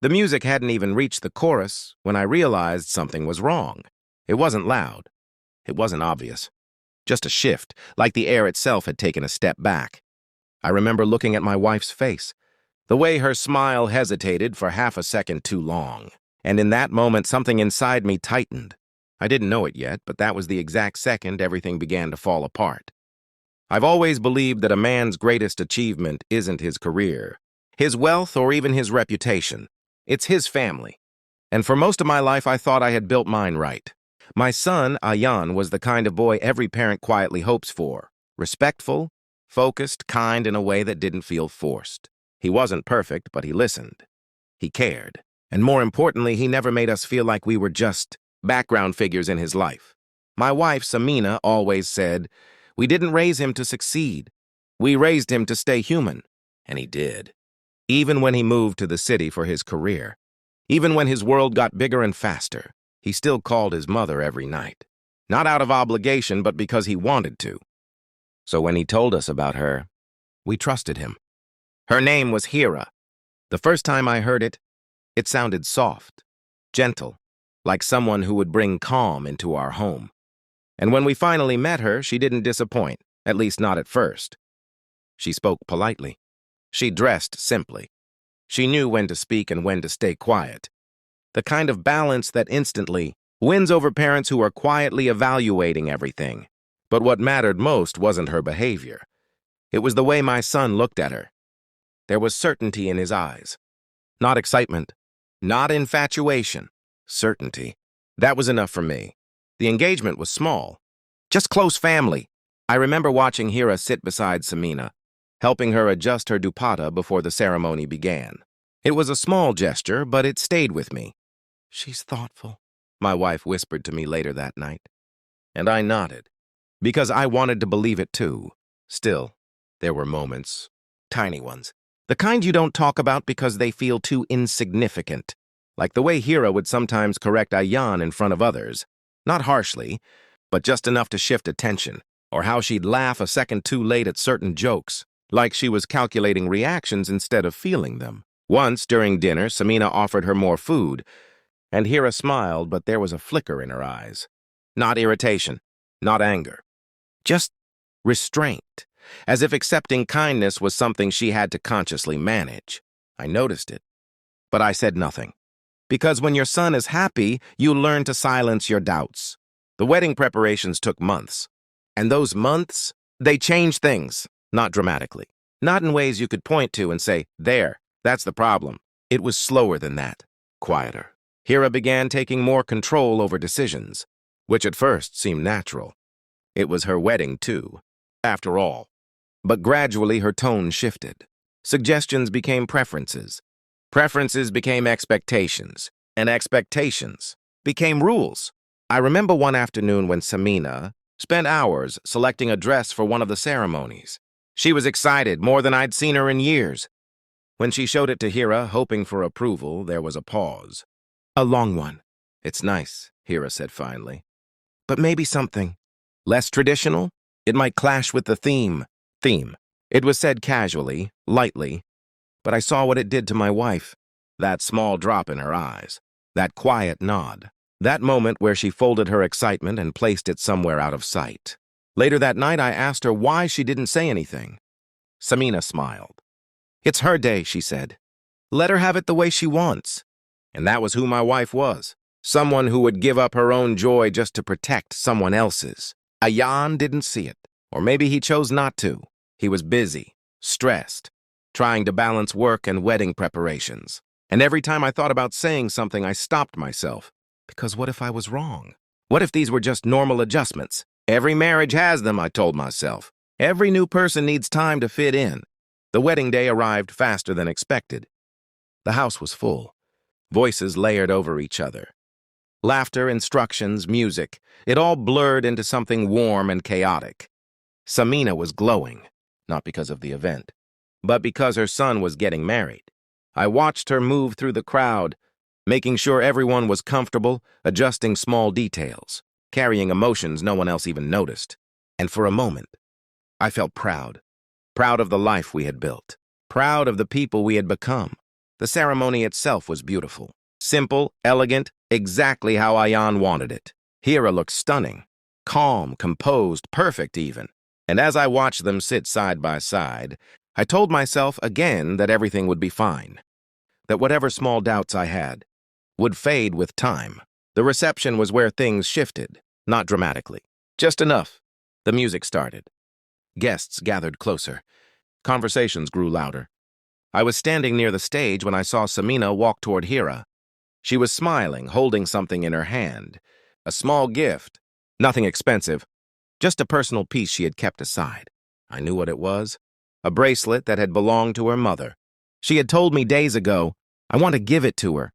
The music hadn't even reached the chorus when I realized something was wrong. It wasn't loud. It wasn't obvious. Just a shift, like the air itself had taken a step back. I remember looking at my wife's face, the way her smile hesitated for half a second too long. And in that moment, something inside me tightened. I didn't know it yet, but that was the exact second everything began to fall apart. I've always believed that a man's greatest achievement isn't his career, his wealth, or even his reputation. It's his family. And for most of my life, I thought I had built mine right. My son, Ayan, was the kind of boy every parent quietly hopes for. Respectful, focused, kind in a way that didn't feel forced. He wasn't perfect, but he listened. He cared. And more importantly, he never made us feel like we were just background figures in his life. My wife, Samina, always said, "We didn't raise him to succeed. We raised him to stay human." And he did. Even when he moved to the city for his career, even when his world got bigger and faster, he still called his mother every night. Not out of obligation, but because he wanted to. So when he told us about her, we trusted him. Her name was Hira. The first time I heard it, it sounded soft, gentle, like someone who would bring calm into our home. And when we finally met her, she didn't disappoint, at least not at first. She spoke politely. She dressed simply. She knew when to speak and when to stay quiet. The kind of balance that instantly wins over parents who are quietly evaluating everything. But what mattered most wasn't her behavior. It was the way my son looked at her. There was certainty in his eyes. Not excitement. Not infatuation. Certainty. That was enough for me. The engagement was small. Just close family. I remember watching Hira sit beside Samina, helping her adjust her dupatta before the ceremony began. It was a small gesture, but it stayed with me. "She's thoughtful," my wife whispered to me later that night. And I nodded, because I wanted to believe it too. Still, there were moments, tiny ones, the kind you don't talk about because they feel too insignificant, like the way Hira would sometimes correct Ayan in front of others. Not harshly, but just enough to shift attention, or how she'd laugh a second too late at certain jokes, like she was calculating reactions instead of feeling them. Once, during dinner, Samina offered her more food, and Hira smiled, but there was a flicker in her eyes. Not irritation, not anger. Just restraint, as if accepting kindness was something she had to consciously manage. I noticed it, but I said nothing. Because when your son is happy, you learn to silence your doubts. The wedding preparations took months. And those months, they changed things, not dramatically. Not in ways you could point to and say, "There, that's the problem." It was slower than that, quieter. Hira began taking more control over decisions, which at first seemed natural. It was her wedding, too, after all. But gradually her tone shifted. Suggestions became preferences. Preferences became expectations, and expectations became rules. I remember one afternoon when Samina spent hours selecting a dress for one of the ceremonies. She was excited, more than I'd seen her in years. When she showed it to Hira, hoping for approval, there was a pause. A long one. "It's nice," Hira said finally. "But maybe something less traditional? It might clash with the theme." It was said casually, lightly, but I saw what it did to my wife. That small drop in her eyes. That quiet nod. That moment where she folded her excitement and placed it somewhere out of sight. Later that night, I asked her why she didn't say anything. Samina smiled. "It's her day," she said. "Let her have it the way she wants." And that was who my wife was. Someone who would give up her own joy just to protect someone else's. Ayan didn't see it. Or maybe he chose not to. He was busy, stressed, trying to balance work and wedding preparations. And every time I thought about saying something, I stopped myself. Because what if I was wrong? What if these were just normal adjustments? Every marriage has them, I told myself. Every new person needs time to fit in. The wedding day arrived faster than expected. The house was full. Voices layered over each other. Laughter, instructions, music, it all blurred into something warm and chaotic. Samina was glowing, not because of the event, but because her son was getting married. I watched her move through the crowd, making sure everyone was comfortable, adjusting small details, carrying emotions no one else even noticed. And for a moment, I felt proud. Proud of the life we had built. Proud of the people we had become. The ceremony itself was beautiful. Simple, elegant, exactly how Ayan wanted it. Hira looked stunning. Calm, composed, perfect even. And as I watched them sit side by side, I told myself again that everything would be fine. That whatever small doubts I had would fade with time. The reception was where things shifted, not dramatically. Just enough. The music started. Guests gathered closer. Conversations grew louder. I was standing near the stage when I saw Samina walk toward Hira. She was smiling, holding something in her hand. A small gift. Nothing expensive. Just a personal piece she had kept aside. I knew what it was. A bracelet that had belonged to her mother. She had told me days ago, I want to give it to her.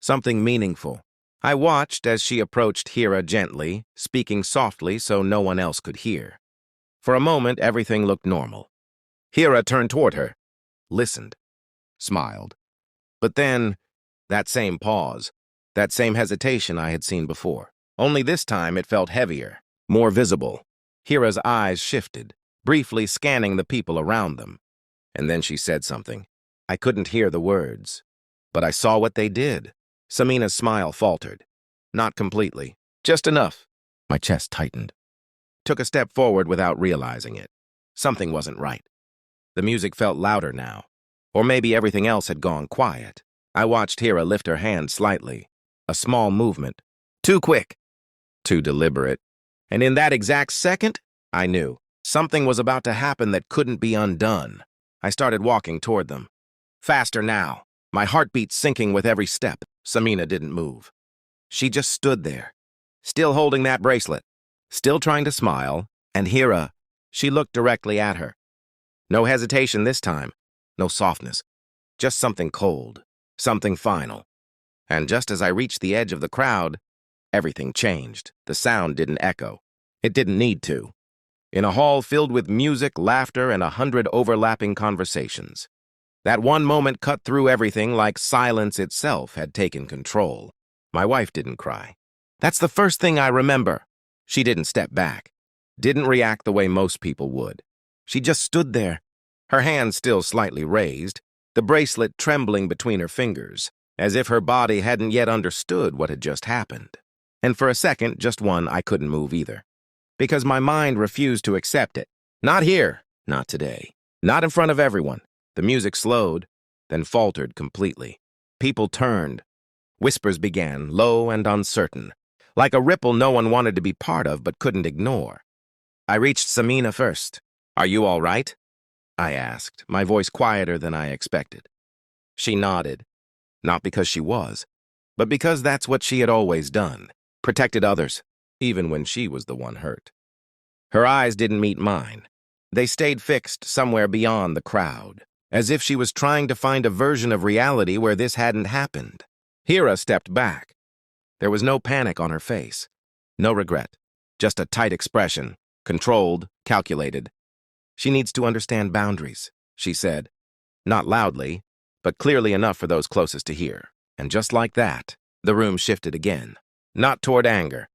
Something meaningful. I watched as she approached Hira gently, speaking softly so no one else could hear. For a moment, everything looked normal. Hira turned toward her, listened, smiled. But then, that same pause, that same hesitation I had seen before. Only this time it felt heavier, more visible. Hira's eyes shifted, briefly scanning the people around them. And then she said something. I couldn't hear the words, but I saw what they did. Samina's smile faltered. Not completely, just enough. My chest tightened. Took a step forward without realizing it. Something wasn't right. The music felt louder now. Or maybe everything else had gone quiet. I watched Hira lift her hand slightly. A small movement. Too quick. Too deliberate. And in that exact second, I knew. Something was about to happen that couldn't be undone. I started walking toward them. Faster now. My heartbeat sinking with every step. Samina didn't move. She just stood there, still holding that bracelet, still trying to smile, and Hira, she looked directly at her. No hesitation this time, no softness, just something cold, something final. And just as I reached the edge of the crowd, everything changed. The sound didn't echo. It didn't need to. In a hall filled with music, laughter, and 100 overlapping conversations. That one moment cut through everything like silence itself had taken control. My wife didn't cry. That's the first thing I remember. She didn't step back, didn't react the way most people would. She just stood there, her hand still slightly raised, the bracelet trembling between her fingers, as if her body hadn't yet understood what had just happened. And for a second, just one, I couldn't move either. Because my mind refused to accept it. Not here, not today, not in front of everyone. The music slowed, then faltered completely. People turned. Whispers began, low and uncertain, like a ripple no one wanted to be part of but couldn't ignore. I reached Samina first. Are you all right? I asked, my voice quieter than I expected. She nodded, not because she was, but because that's what she had always done, protected others, even when she was the one hurt. Her eyes didn't meet mine. They stayed fixed somewhere beyond the crowd, as if she was trying to find a version of reality where this hadn't happened. Hira stepped back. There was no panic on her face, no regret, just a tight expression, controlled, calculated. She needs to understand boundaries, she said, not loudly, but clearly enough for those closest to hear. And just like that, the room shifted again, not toward anger,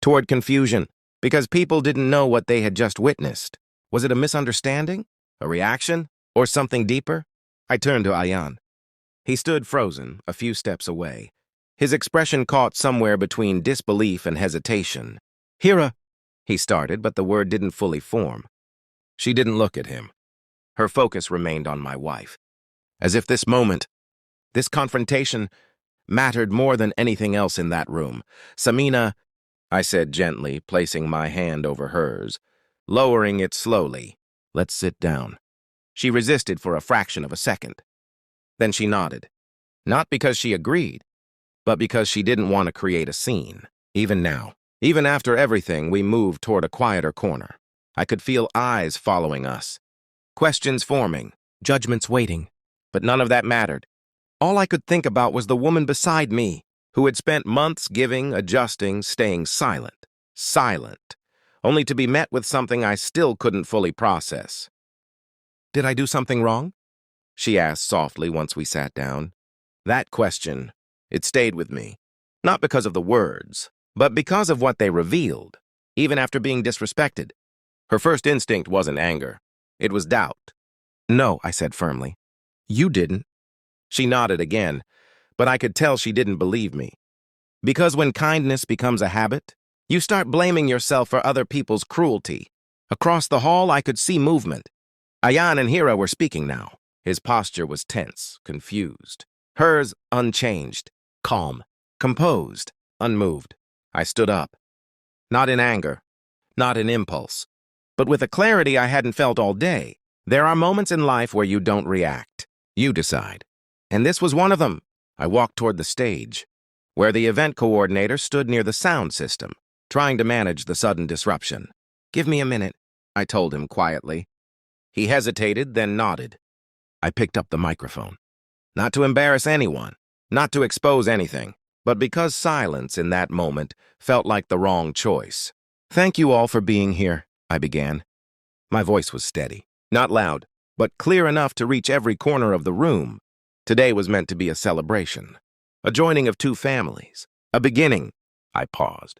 toward confusion, because people didn't know what they had just witnessed. Was it a misunderstanding, a reaction, or something deeper? I turned to Ayan. He stood frozen, a few steps away. His expression caught somewhere between disbelief and hesitation. Hira, he started, but the word didn't fully form. She didn't look at him. Her focus remained on my wife. As if this moment, this confrontation, mattered more than anything else in that room. Samina, I said gently, placing my hand over hers, lowering it slowly. Let's sit down. She resisted for a fraction of a second. Then she nodded. Not because she agreed, but because she didn't want to create a scene. Even now, even after everything, we moved toward a quieter corner. I could feel eyes following us. Questions forming, judgments waiting. But none of that mattered. All I could think about was the woman beside me, who had spent months giving, adjusting, staying silent. Silent. Only to be met with something I still couldn't fully process. Did I do something wrong? She asked softly once we sat down. That question, it stayed with me. Not because of the words, but because of what they revealed, even after being disrespected. Her first instinct wasn't anger. It was doubt. No, I said firmly. You didn't. She nodded again, but I could tell she didn't believe me. Because when kindness becomes a habit, you start blaming yourself for other people's cruelty. Across the hall, I could see movement. Ayan and Hira were speaking now. His posture was tense, confused. Hers unchanged, calm, composed, unmoved. I stood up. Not in anger, not in impulse, but with a clarity I hadn't felt all day. There are moments in life where you don't react. You decide. And this was one of them. I walked toward the stage, where the event coordinator stood near the sound system, trying to manage the sudden disruption. "Give me a minute," I told him quietly. He hesitated, then nodded. I picked up the microphone. Not to embarrass anyone, not to expose anything, but because silence in that moment felt like the wrong choice. "Thank you all for being here," I began. My voice was steady, not loud, but clear enough to reach every corner of the room. Today was meant to be a celebration, a joining of two families, a beginning. I paused,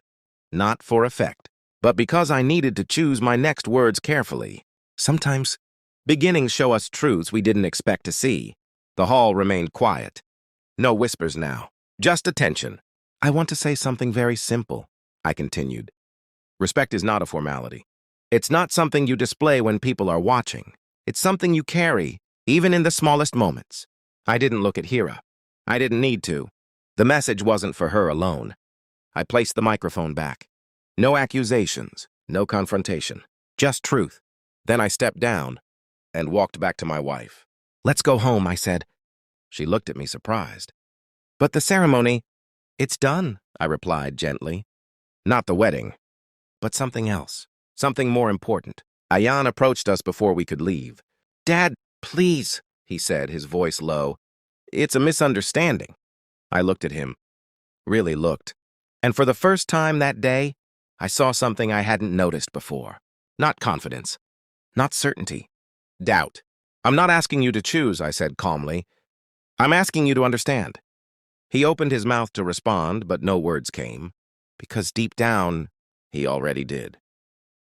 not for effect, but because I needed to choose my next words carefully. Sometimes beginnings show us truths we didn't expect to see. The hall remained quiet. No whispers now, just attention. "I want to say something very simple," I continued. "Respect is not a formality. It's not something you display when people are watching. It's something you carry, even in the smallest moments." I didn't look at Hira. I didn't need to. The message wasn't for her alone. I placed the microphone back. No accusations, no confrontation, just truth. Then I stepped down and walked back to my wife. "Let's go home," I said. She looked at me surprised. "But the ceremony—" "It's done," I replied gently. Not the wedding, but something else, something more important. Ayan approached us before we could leave. "Dad, please," he said, his voice low. "It's a misunderstanding." I looked at him, really looked. And for the first time that day, I saw something I hadn't noticed before. Not confidence, not certainty, doubt. "I'm not asking you to choose," I said calmly. "I'm asking you to understand." He opened his mouth to respond, but no words came, because deep down, he already did.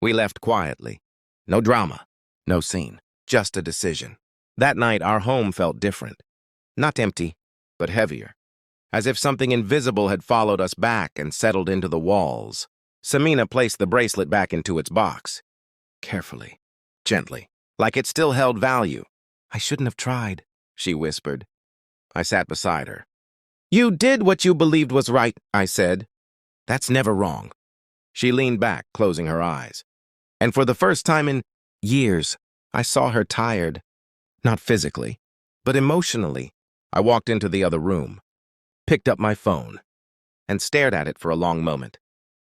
We left quietly. No drama, no scene, just a decision. That night, our home felt different. Not empty, but heavier. As if something invisible had followed us back and settled into the walls. Samina placed the bracelet back into its box. Carefully, gently, like it still held value. "I shouldn't have tried," she whispered. I sat beside her. "You did what you believed was right," I said. "That's never wrong." She leaned back, closing her eyes. And for the first time in years, I saw her tired. Not physically, but emotionally. I walked into the other room, picked up my phone, and stared at it for a long moment.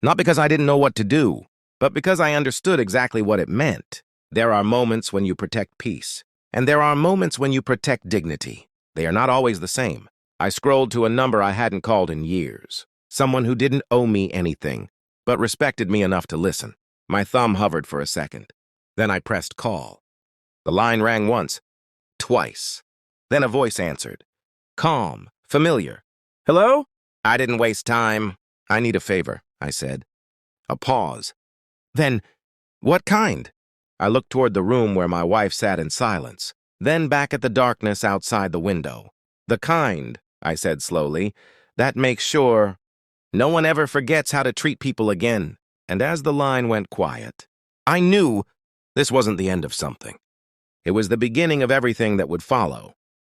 Not because I didn't know what to do, but because I understood exactly what it meant. There are moments when you protect peace, and there are moments when you protect dignity. They are not always the same. I scrolled to a number I hadn't called in years. Someone who didn't owe me anything, but respected me enough to listen. My thumb hovered for a second. Then I pressed call. The line rang once, twice. Then a voice answered. Calm, familiar. "Hello?" I didn't waste time. "I need a favor," I said. A pause. Then, "What kind?" I looked toward the room where my wife sat in silence, then back at the darkness outside the window. "The kind," I said slowly, "that makes sure no one ever forgets how to treat people again." And as the line went quiet, I knew this wasn't the end of something. It was the beginning of everything that would follow.